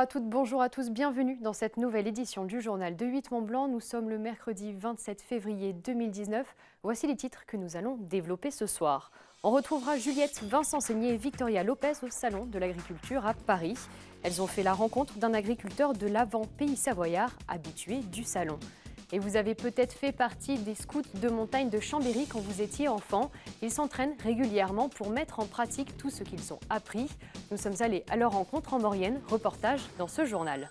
à toutes, bonjour à tous, bienvenue dans cette nouvelle édition du journal de 8 Mont-Blanc. Nous sommes le mercredi 27 février 2019. Voici les titres que nous allons développer ce soir. On retrouvera Juliette Vincent-Seigné et Victoria Lopez au Salon de l'Agriculture à Paris. Elles ont fait la rencontre d'un agriculteur de l'Avent Pays Savoyard, habitué du salon. Et vous avez peut-être fait partie des scouts de montagne de Chambéry quand vous étiez enfant. Ils s'entraînent régulièrement pour mettre en pratique tout ce qu'ils ont appris. Nous sommes allés à leur rencontre en Maurienne. Reportage dans ce journal.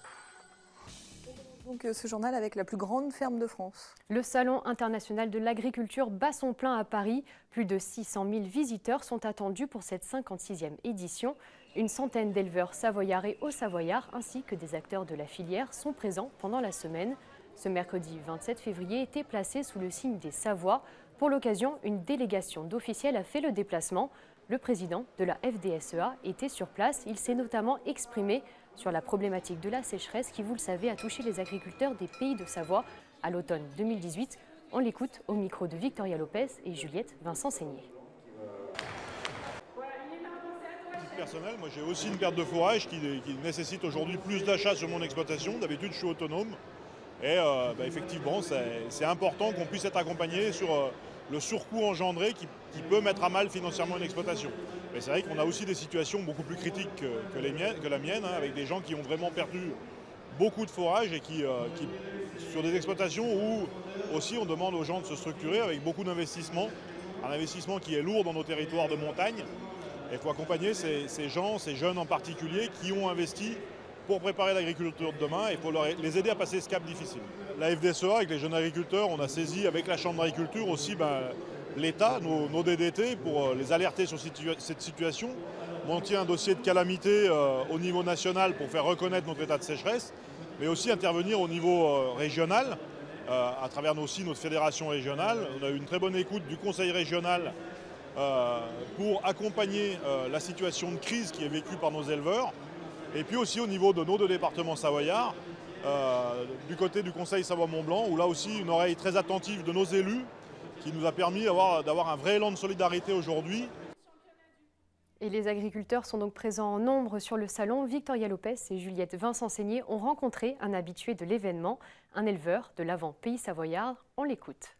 Donc ce journal avec la plus grande ferme de France. Le Salon international de l'agriculture bat son plein à Paris. Plus de 600 000 visiteurs sont attendus pour cette 56e édition. Une centaine d'éleveurs savoyards et haut-savoyards ainsi que des acteurs de la filière sont présents pendant la semaine. Ce mercredi 27 février était placé sous le signe des Savoies. Pour l'occasion, une délégation d'officiels a fait le déplacement. Le président de la FDSEA était sur place. Il s'est notamment exprimé sur la problématique de la sécheresse qui, vous le savez, a touché les agriculteurs des Pays de Savoie à l'automne 2018. On l'écoute au micro de Victoria Lopez et Juliette Vincent-Seigné. Personnel, moi j'ai aussi une perte de fourrage qui nécessite aujourd'hui plus d'achats sur mon exploitation. D'habitude je suis autonome. Et effectivement, c'est important qu'on puisse être accompagné sur le surcoût engendré qui peut mettre à mal financièrement une exploitation. Mais c'est vrai qu'on a aussi des situations beaucoup plus critiques que la mienne, hein, avec des gens qui ont vraiment perdu beaucoup de fourrage et qui sur des exploitations où aussi on demande aux gens de se structurer avec beaucoup d'investissements, un investissement qui est lourd dans nos territoires de montagne. Et il faut accompagner ces gens, ces jeunes en particulier, qui ont investi pour préparer l'agriculture de demain et pour les aider à passer ce cap difficile. La FDSEA, avec les jeunes agriculteurs, on a saisi avec la Chambre d'agriculture aussi l'État, nos DDT, pour les alerter sur cette situation, monter un dossier de calamité au niveau national pour faire reconnaître notre état de sécheresse, mais aussi intervenir au niveau régional, à travers aussi notre fédération régionale. On a eu une très bonne écoute du conseil régional pour accompagner la situation de crise qui est vécue par nos éleveurs. Et puis aussi au niveau de nos deux départements savoyards, du côté du Conseil Savoie-Mont-Blanc, où là aussi une oreille très attentive de nos élus qui nous a permis d'avoir un vrai élan de solidarité aujourd'hui. Et les agriculteurs sont donc présents en nombre sur le salon. Victoria Lopez et Juliette Vincent-Seigné ont rencontré un habitué de l'événement, un éleveur de l'Avent Pays Savoyard. On l'écoute.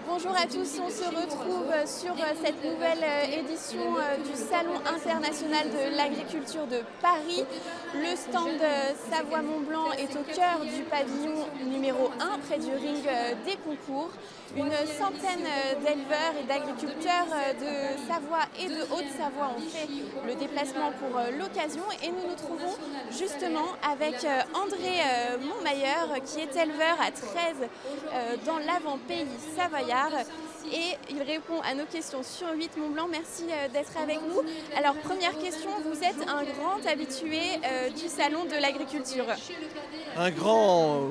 Bonjour à tous, on se retrouve sur cette nouvelle édition du Salon international de l'agriculture de Paris. Le stand Savoie-Mont-Blanc est au cœur du pavillon numéro 1, près du ring des concours. Une centaine d'éleveurs et d'agriculteurs de Savoie et de Haute-Savoie ont fait le déplacement pour l'occasion et nous nous trouvons justement avec André Montmailleur qui est éleveur à 13 dans l'Avent Pays Savoyard et il répond à nos questions sur 8 Mont-Blanc. Merci d'être avec nous. Alors première question, vous êtes un grand habitué du salon de l'agriculture. Un grand,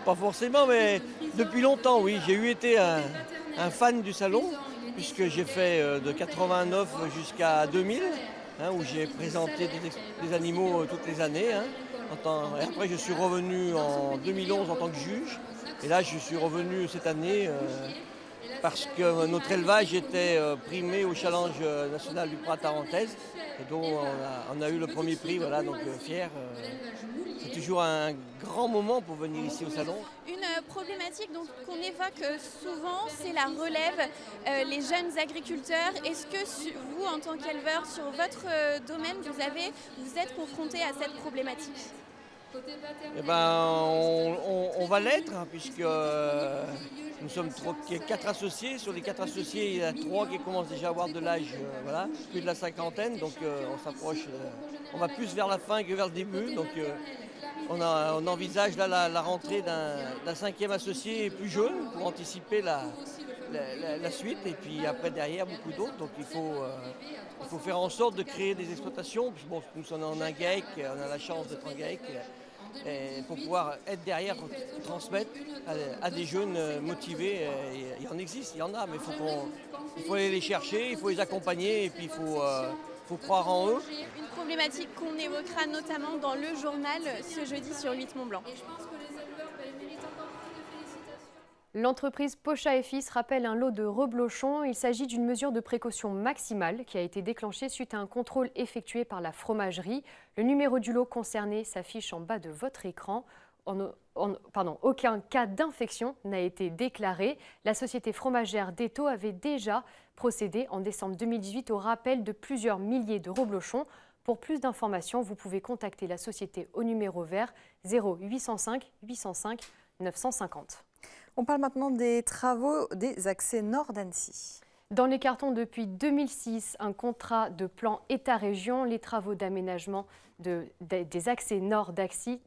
pas forcément, mais depuis longtemps, oui. J'ai été un fan du salon, puisque j'ai fait de 89 jusqu'à 2000, où j'ai présenté des animaux toutes les années. Et après, je suis revenu en 2011 en tant que juge. Et là, je suis revenu cette année parce que notre élevage était primé au challenge national du Prat Tarentaise. Et donc, on a eu le premier prix, voilà, donc fier. C'est toujours un grand moment pour venir ici au salon. Une problématique qu'on évoque souvent, c'est la relève, les jeunes agriculteurs. Est-ce que vous, en tant qu'éleveur, sur votre domaine, vous êtes confronté à cette problématique ? Eh ben, on va l'être, puisque nous sommes 4 associés. Sur les 4 associés, il y a 3 qui commencent déjà à avoir de l'âge, voilà, plus de la cinquantaine. Donc on s'approche, on va plus vers la fin que vers le début. Donc on envisage là la rentrée d'un 5e associé plus jeune pour anticiper la suite. Et puis après derrière beaucoup d'autres. Donc il faut faire en sorte de créer des exploitations. Bon, nous sommes en un GAEC, on a la chance d'être en GAEC. Et pour pouvoir être derrière, transmettre à des jeunes motivés. Il y en existe, il y en a, mais il faut aller les chercher, il faut les accompagner et puis il faut croire en eux. Une problématique qu'on évoquera notamment dans le journal ce jeudi sur 8 Mont-Blanc. L'entreprise Pocha et Fils rappelle un lot de reblochons. Il s'agit d'une mesure de précaution maximale qui a été déclenchée suite à un contrôle effectué par la fromagerie. Le numéro du lot concerné s'affiche en bas de votre écran. Aucun cas d'infection n'a été déclaré. La société fromagère d'Eto avait déjà procédé en décembre 2018 au rappel de plusieurs milliers de reblochons. Pour plus d'informations, vous pouvez contacter la société au numéro vert 0805 805 950. On parle maintenant des travaux des accès nord d'Annecy. Dans les cartons depuis 2006, un contrat de plan État-région, les travaux d'aménagement des accès nord d'Annecy,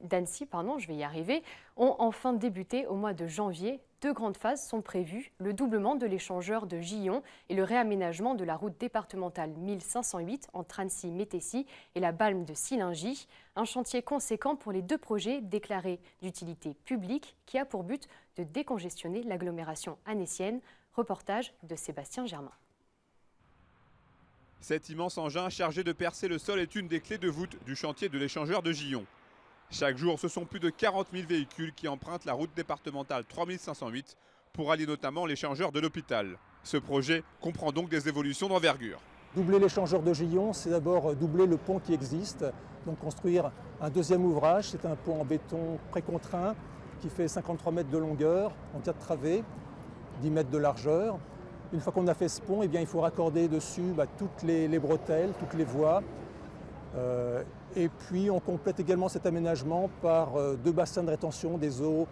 ont enfin débuté au mois de janvier. 2 grandes phases sont prévues, le doublement de l'échangeur de Gillon et le réaménagement de la route départementale 1508 entre Annecy-Métessy et la Balme de Sillingy. Un chantier conséquent pour les 2 projets déclarés d'utilité publique qui a pour but de décongestionner l'agglomération annécienne. Reportage de Sébastien Germain. Cet immense engin chargé de percer le sol est une des clés de voûte du chantier de l'échangeur de Gillon. Chaque jour, ce sont plus de 40 000 véhicules qui empruntent la route départementale 3508 pour allier notamment l'échangeur de l'hôpital. Ce projet comprend donc des évolutions d'envergure. Doubler l'échangeur de Gillon, c'est d'abord doubler le pont qui existe, donc construire un deuxième ouvrage. C'est un pont en béton précontraint qui fait 53 mètres de longueur en 4 travées, 10 mètres de largeur. Une fois qu'on a fait ce pont, il faut raccorder dessus toutes les bretelles, toutes les voies. Et puis on complète également cet aménagement par 2 bassins de rétention des eaux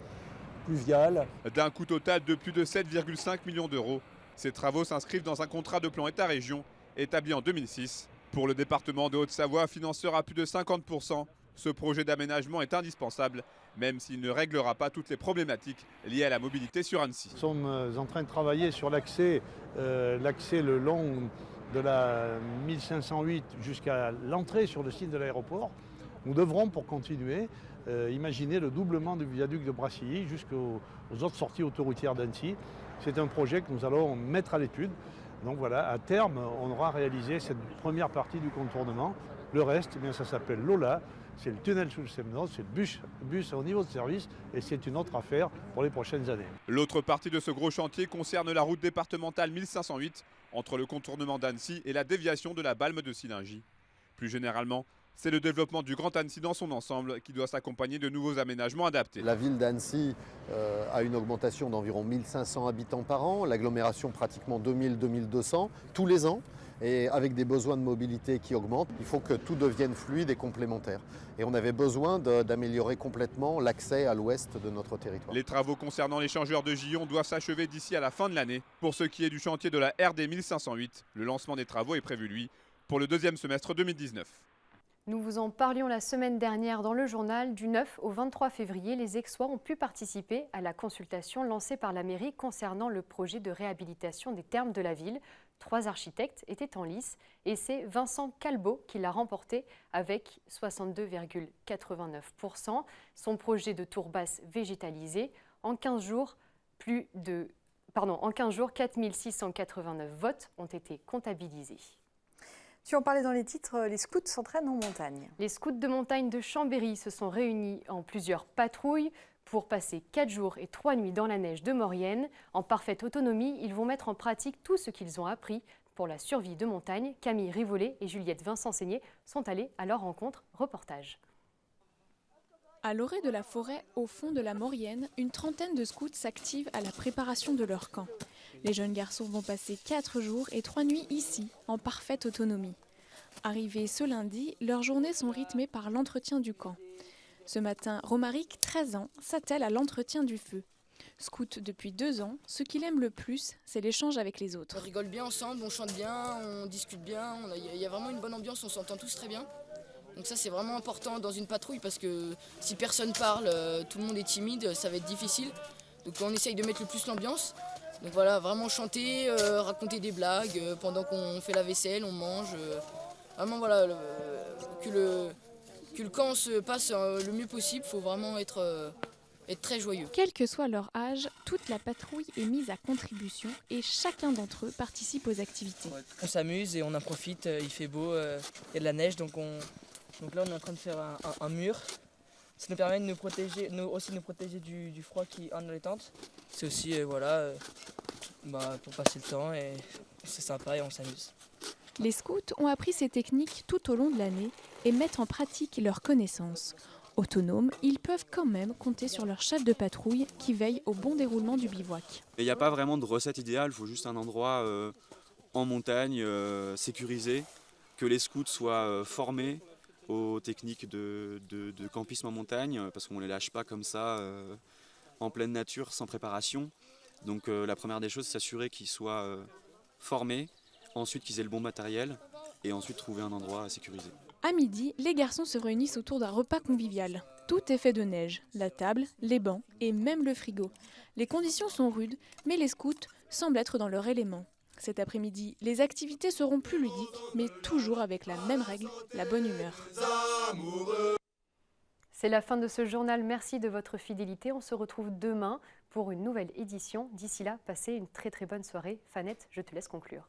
pluviales. D'un coût total de plus de 7,5 millions d'euros, ces travaux s'inscrivent dans un contrat de plan État-région établi en 2006. Pour le département de Haute-Savoie, financeur à plus de 50%, ce projet d'aménagement est indispensable, même s'il ne réglera pas toutes les problématiques liées à la mobilité sur Annecy. Nous sommes en train de travailler sur l'accès le long de la 1508 jusqu'à l'entrée sur le site de l'aéroport. Nous devrons, pour continuer, imaginer le doublement du viaduc de Brassilly jusqu'aux autres sorties autoroutières d'Annecy. C'est un projet que nous allons mettre à l'étude. Donc voilà, à terme, on aura réalisé cette première partie du contournement. Le reste, ça s'appelle Lola. C'est le tunnel sous le Semnos, c'est le bus au niveau de service et c'est une autre affaire pour les prochaines années. L'autre partie de ce gros chantier concerne la route départementale 1508 entre le contournement d'Annecy et la déviation de la Balme de Sillingy. Plus généralement, c'est le développement du Grand Annecy dans son ensemble qui doit s'accompagner de nouveaux aménagements adaptés. La ville d'Annecy a une augmentation d'environ 1500 habitants par an, l'agglomération pratiquement 2000-2200 tous les ans. Et avec des besoins de mobilité qui augmentent, il faut que tout devienne fluide et complémentaire. Et on avait besoin d'améliorer complètement l'accès à l'ouest de notre territoire. Les travaux concernant l'échangeur de Gillon doivent s'achever d'ici à la fin de l'année. Pour ce qui est du chantier de la RD 1508, le lancement des travaux est prévu, lui, pour le 2e semestre 2019. Nous vous en parlions la semaine dernière dans le journal. Du 9 au 23 février, les Aixois ont pu participer à la consultation lancée par la mairie concernant le projet de réhabilitation des thermes de la ville. 3 architectes étaient en lice et c'est Vincent Calbeau qui l'a remporté avec 62,89%. Son projet de tour basse végétalisée, en 15 jours, 4689 votes ont été comptabilisés. Tu en parlais dans les titres, les scouts s'entraînent en montagne. Les scouts de montagne de Chambéry se sont réunis en plusieurs patrouilles pour passer 4 jours et 3 nuits dans la neige de Maurienne. En parfaite autonomie, ils vont mettre en pratique tout ce qu'ils ont appris pour la survie de montagne. Camille Rivollet et Juliette Vincent-Seigné sont allés à leur rencontre. Reportage. À l'orée de la forêt, au fond de la Maurienne, une trentaine de scouts s'activent à la préparation de leur camp. Les jeunes garçons vont passer 4 jours et 3 nuits ici, en parfaite autonomie. Arrivés ce lundi, leurs journées sont rythmées par l'entretien du camp. Ce matin, Romaric, 13 ans, s'attelle à l'entretien du feu. Scout depuis 2 ans, ce qu'il aime le plus, c'est l'échange avec les autres. On rigole bien ensemble, on chante bien, on discute bien, il y a vraiment une bonne ambiance, on s'entend tous très bien. Donc ça c'est vraiment important dans une patrouille parce que si personne parle, tout le monde est timide, ça va être difficile. Donc on essaye de mettre le plus l'ambiance. Donc voilà, vraiment chanter, raconter des blagues pendant qu'on fait la vaisselle, on mange. Vraiment voilà, que le camp se passe le mieux possible, il faut vraiment être très joyeux. Quel que soit leur âge, toute la patrouille est mise à contribution et chacun d'entre eux participe aux activités. On s'amuse et on en profite, il fait beau, il y a de la neige, donc là on est en train de faire un mur Ça nous permet de nous protéger, aussi de nous protéger du froid qui est dans les tentes. C'est aussi pour passer le temps et c'est sympa et on s'amuse. Les scouts ont appris ces techniques tout au long de l'année et mettent en pratique leurs connaissances. Autonomes, ils peuvent quand même compter sur leur chef de patrouille qui veille au bon déroulement du bivouac. Il n'y a pas vraiment de recette idéale, il faut juste un endroit en montagne, sécurisé, que les scouts soient formés aux techniques de campisme en montagne, parce qu'on ne les lâche pas comme ça en pleine nature sans préparation. Donc la première des choses, c'est s'assurer qu'ils soient formés, ensuite qu'ils aient le bon matériel et ensuite trouver un endroit sécurisé. À midi, les garçons se réunissent autour d'un repas convivial. Tout est fait de neige, la table, les bancs et même le frigo. Les conditions sont rudes, mais les scouts semblent être dans leur élément. Cet après-midi, les activités seront plus ludiques, mais toujours avec la même règle, la bonne humeur. C'est la fin de ce journal. Merci de votre fidélité. On se retrouve demain pour une nouvelle édition. D'ici là, passez une très bonne soirée. Fanette, je te laisse conclure.